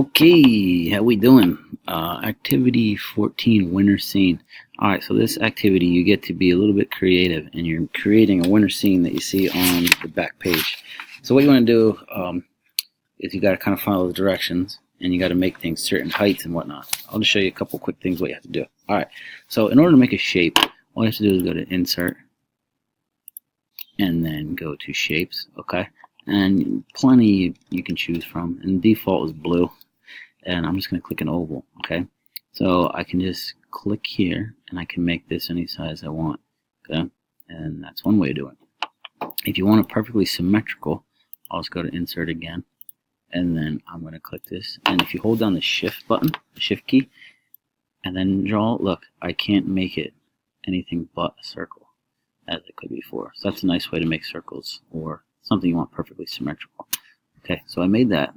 Okay, how we doing? Activity 14, winter scene. Alright, so this activity you get to be a little bit creative and you're creating a winter scene that you see on the back page. So what you want to do is you got to kind of follow the directions and you got to make things certain heights and whatnot. I'll just show you a couple quick things what you have to do. Alright, so in order to make a shape, all you have to do is go to Insert and then go to Shapes, okay? And plenty you can choose from, and default is blue. And I'm just going to click an oval, okay? So I can just click here and I can make this any size I want, okay? And that's one way to do it. If you want it perfectly symmetrical, I'll just go to Insert again, and then I'm going to click this. And if you hold down the Shift button, the Shift key, and then draw, look, I can't make it anything but a circle as it could before. So that's a nice way to make circles or something you want perfectly symmetrical. Okay, so I made that.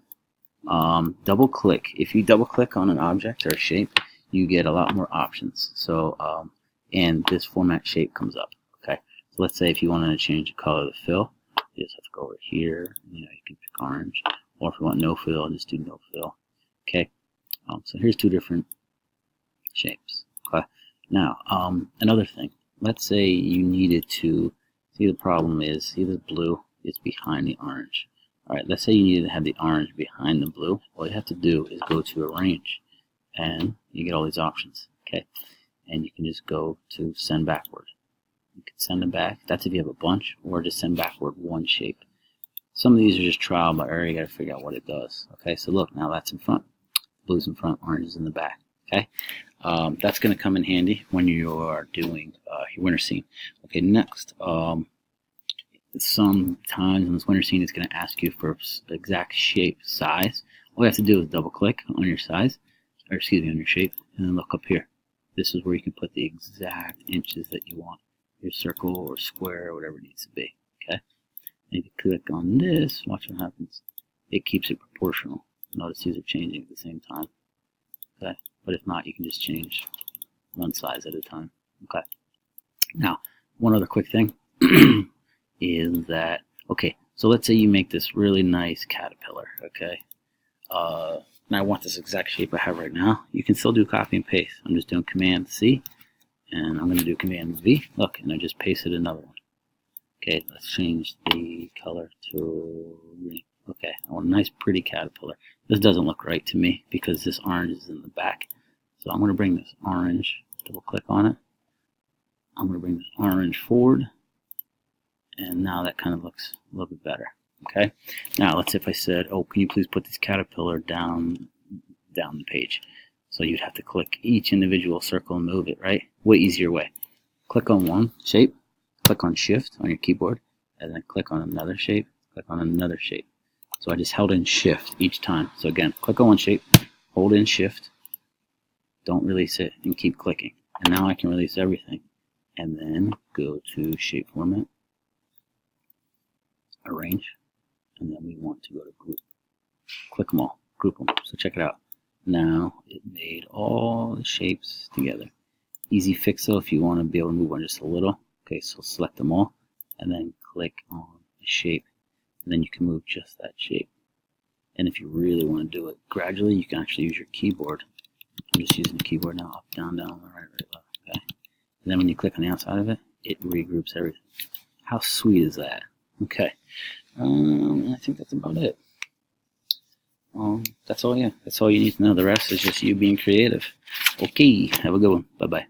Double click. If you double click on an object or a shape, you get a lot more options. So and this format shape comes up. Okay, so let's say if you wanted to change the color of the fill, you just have to go over here. You can pick orange, or if you want no fill, just do no fill. Okay, so here's two different shapes. Okay, now another thing. Let's say you needed to see, the problem is, see the blue is behind the orange. Alright, let's say you need to have the orange behind the blue. All you have to do is go to Arrange, and you get all these options. Okay, and you can just go to Send Backward. You can send them back. That's if you have a bunch, or just send backward one shape. Some of these are just trial by error. You got to figure out what it does. Okay, so look, now that's in front. Blue's in front, orange is in the back. Okay, that's going to come in handy when you are doing your winter scene. Okay, next. Sometimes in this winter scene it's going to ask you for exact shape size. All you have to do is double click on your size, or excuse me, on your shape, and then look up here. This is where you can put the exact inches that you want, your circle or square or whatever it needs to be. Okay, and if you click on this, watch what happens. It keeps it proportional. Notice these are changing at the same time. Okay, but if not, you can just change one size at a time. Okay, now one other quick thing is that, okay, so let's say you make this really nice caterpillar, okay, and I want this exact shape I have right now. You can still do copy and paste. I'm just doing Command C, and I'm going to do Command V, look, and I just pasted another one. Okay, let's change the color to green. Okay, I want a nice pretty caterpillar. This doesn't look right to me because this orange is in the back, so I'm going to bring this orange, double click on it, I'm going to bring this orange forward, and now that kind of looks a little bit better. Okay, now let's say if I said, oh, can you please put this caterpillar down the page? So you'd have to click each individual circle and move it, right? Way easier way. Click on one shape, click on Shift on your keyboard, and then click on another shape, click on another shape. So I just held in Shift each time. So again, click on one shape, hold in Shift, don't release it, and keep clicking. And now I can release everything. And then go to Shape Format, Arrange, and then we want to go to Group. Click them all, group them. So check it out. Now it made all the shapes together. Easy fix though if you want to be able to move one just a little. Okay, so select them all, and then click on the shape, and then you can move just that shape. And if you really want to do it gradually, you can actually use your keyboard. I'm just using the keyboard now, up, down, down, right, left. Okay. And then when you click on the outside of it, it regroups everything. How sweet is that? Okay. I think that's about it. That's all you need to know. The rest is just you being creative. Okay, have a good one. Bye-bye.